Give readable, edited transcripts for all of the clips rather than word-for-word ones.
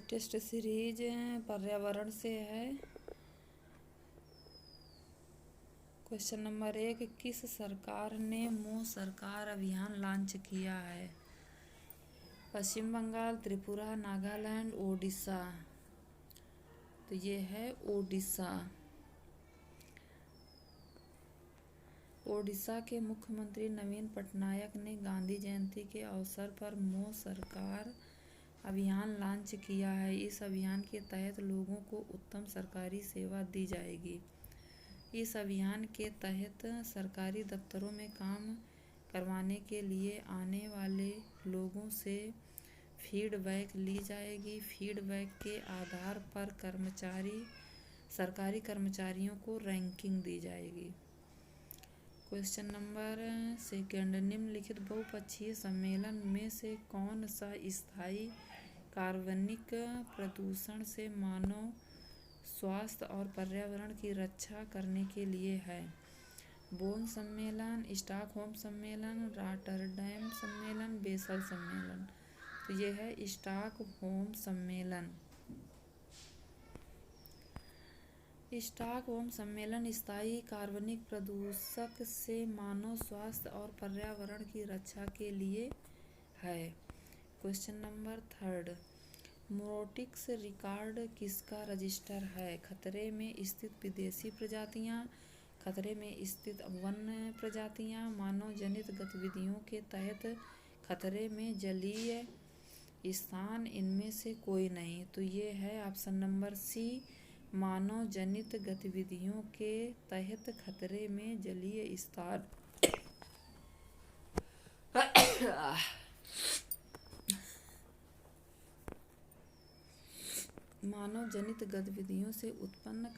Test series पर्यावरण से है। क्वेश्चन नंबर 1, किस सरकार ने मुँह सरकार अभियान लॉन्च किया है? पश्चिम बंगाल, त्रिपुरा, नागालैंड, ओडिशा। तो ये है ओडिशा। ओडिशा के मुख्यमंत्री नवीन पटनायक ने गांधी जयंती के अवसर पर मुँह सरकार अभियान लॉन्च किया है। इस अभियान के तहत लोगों को उत्तम सरकारी सेवा दी जाएगी। इस अभियान के तहत सरकारी दफ्तरों में काम करवाने के लिए आने वाले लोगों से फीडबैक ली जाएगी। फीडबैक के आधार पर सरकारी कर्मचारियों को रैंकिंग दी जाएगी। क्वेश्चन नंबर 2, निम्नलिखित बहुपक्षीय सम्मेलन में से कौन सा स्थायी कार्बनिक प्रदूषण से मानव स्वास्थ्य और पर्यावरण की रक्षा करने के लिए है? बोन सम्मेलन, स्टॉकहोम सम्मेलन, रॉटरडैम सम्मेलन, बेसल सम्मेलन। तो ये है स्टॉकहोम सम्मेलन। स्टॉकहोम सम्मेलन स्थायी कार्बनिक प्रदूषक से मानव स्वास्थ्य और पर्यावरण की रक्षा के लिए है। क्वेश्चन नंबर 3, मोरोटिक्स रिकॉर्ड किसका रजिस्टर है? खतरे में स्थित विदेशी प्रजातियां, खतरे में स्थित वन्य प्रजातियां, मानव जनित गतिविधियों के तहत खतरे में जलीय स्थान, इनमें से कोई नहीं। तो ये है ऑप्शन नंबर सी, मानव जनित गतिविधियों के तहत खतरे में जलीय स्थान। मानव जनित गतिविधियों से उत्पन्न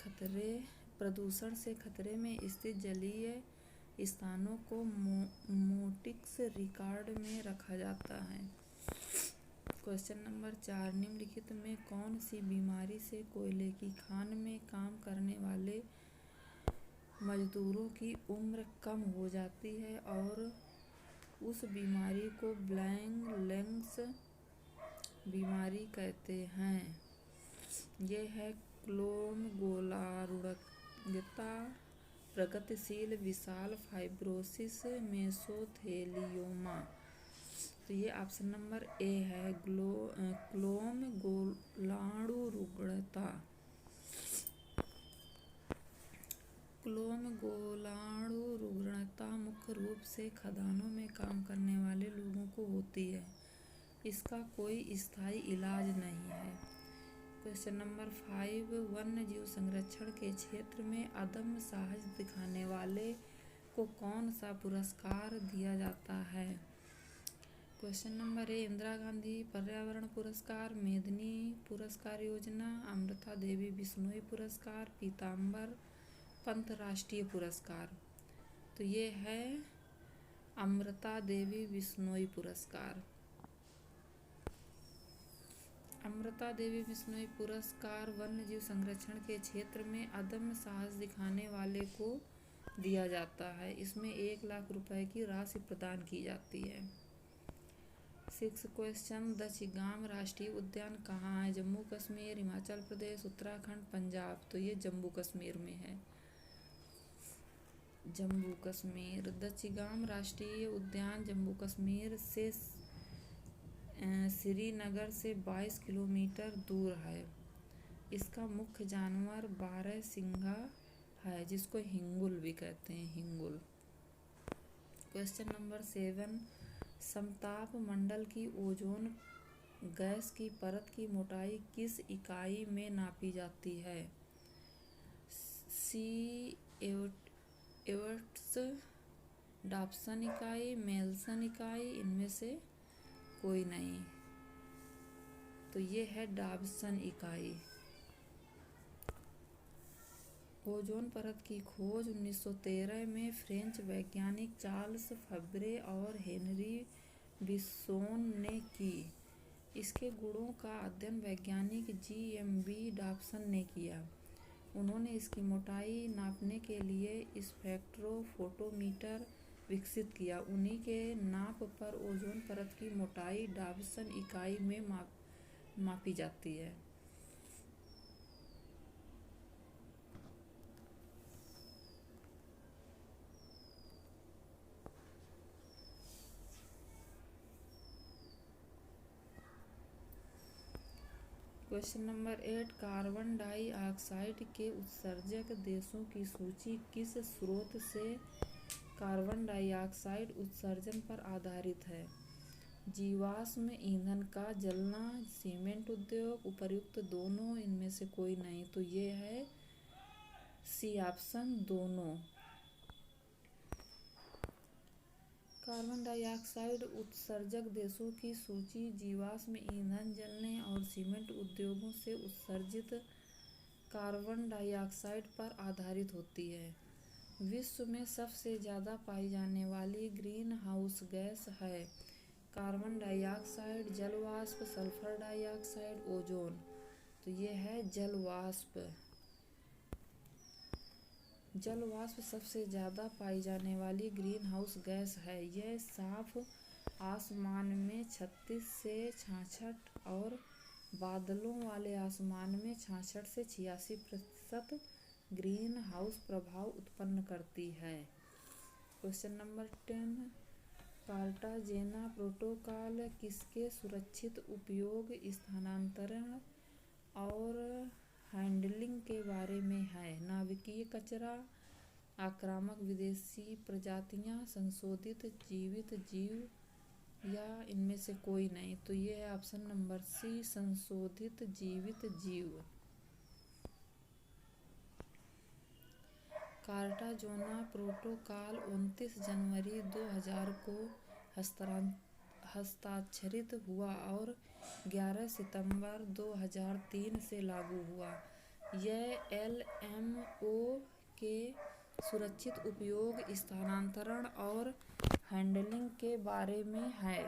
प्रदूषण से खतरे में स्थित जलीय स्थानों को मोरोटिक्स रिकॉर्ड में रखा जाता है। क्वेश्चन नंबर 4, निम्नलिखित में कौन सी बीमारी से कोयले की खान में काम करने वाले मजदूरों की उम्र कम हो जाती है और उस बीमारी को ब्लैक लंग्स बीमारी कहते हैं? ये है क्लोम-गोलार्धता, प्रगतिशील विशाल फाइब्रोसिस, मेसोथेलियोमा। तो ये ऑप्शन नंबर ए है, क्लोम-गोलार्धता। क्लोम-गोलार्धता मुख्य रूप से खदानों में काम करने वाले लोगों को होती है। इसका कोई स्थायी इलाज नहीं है। क्वेश्चन नंबर 5, वन्य जीव संरक्षण के क्षेत्र में अदम्य साहस दिखाने वाले को कौन सा पुरस्कार दिया जाता है? क्वेश्चन नंबर 1, इंदिरा गांधी पर्यावरण पुरस्कार, मेदिनी पुरस्कार योजना, अमृता देवी बिश्नोई पुरस्कार, पीताम्बर पंत राष्ट्रीय पुरस्कार। तो ये है अमृता देवी बिश्नोई पुरस्कार। अमृता देवी बिश्नोई पुरस्कार वन्यजीव संरक्षण के क्षेत्र में अदम्य साहस दिखाने वाले को दिया जाता है। इसमें 1 लाख रुपए की राशि प्रदान की जाती है। 6 क्वेश्चन, दचिगाम राष्ट्रीय उद्यान कहाँ है? जम्मू कश्मीर, हिमाचल प्रदेश, उत्तराखंड, पंजाब। तो ये जम्मू कश्मीर में है। जम्मू कश्मीर। दचिगाम राष्ट्रीय उद्यान जम्मू कश्मीर से श्रीनगर से 22 किलोमीटर दूर है। इसका मुख्य जानवर बारहसिंगा है, जिसको हिंगुल भी कहते हैं, हिंगुल। क्वेश्चन नंबर 7, समताप मंडल की ओजोन गैस की परत की मोटाई किस इकाई में नापी जाती है? एवर्ट्स, डॉप्सन इकाई, मेल्सन इकाई, इनमें से कोई नहीं। तो ये है डॉप्सन इकाई। ओजोन परत की खोज 1913 में फ्रेंच वैज्ञानिक चार्ल्स फैब्रे और हेनरी बिस्सोन ने की। इसके गुणों का अध्ययन वैज्ञानिक जी.एम.बी. डॉप्सन ने किया। उन्होंने इसकी मोटाई नापने के लिए स्पेक्ट्रोफोटोमीटर विकसित किया। उन्हीं के नाप पर ओजोन परत की मोटाई डॉप्सन इकाई में मापी जाती है। क्वेश्चन नंबर 8, कार्बन डाइऑक्साइड के उत्सर्जक देशों की सूची किस स्रोत से कार्बन डाइऑक्साइड उत्सर्जन पर आधारित है? जीवाश्म ईंधन का जलना, सीमेंट उद्योग, उपर्युक्त दोनों, इनमें से कोई नहीं। तो ये है सी ऑप्शन, दोनों। कार्बन डाइऑक्साइड उत्सर्जक देशों की सूची जीवाश्म ईंधन जलने और सीमेंट उद्योगों से उत्सर्जित कार्बन डाइऑक्साइड पर आधारित होती है। विश्व में सबसे ज़्यादा पाई जाने वाली ग्रीन हाउस गैस है कार्बन डाइऑक्साइड, जल वाष्प, सल्फर डाइऑक्साइड, ओजोन। तो ये है जल वाष्प। जल वाष्प सबसे ज़्यादा पाई जाने वाली ग्रीन हाउस गैस है। यह साफ आसमान में 36 से 66 और बादलों वाले आसमान में 66 से 86% ग्रीन हाउस प्रभाव उत्पन्न करती है। क्वेश्चन नंबर 10, कार्टाजेना प्रोटोकॉल किसके सुरक्षित उपयोग, स्थानांतरण और हैंडलिंग के बारे में है? नाभिकीय कचरा, आक्रामक विदेशी प्रजातियां, संशोधित जीवित जीव, या इनमें से कोई नहीं। तो ये है ऑप्शन नंबर सी, संशोधित जीवित जीव। कार्टाजेना प्रोटोकॉल 29 जनवरी 2000 को हस्ताक्षरित हुआ और 11 सितंबर 2003 से लागू हुआ। यह LMO के सुरक्षित उपयोग, स्थानांतरण और हैंडलिंग के बारे में है।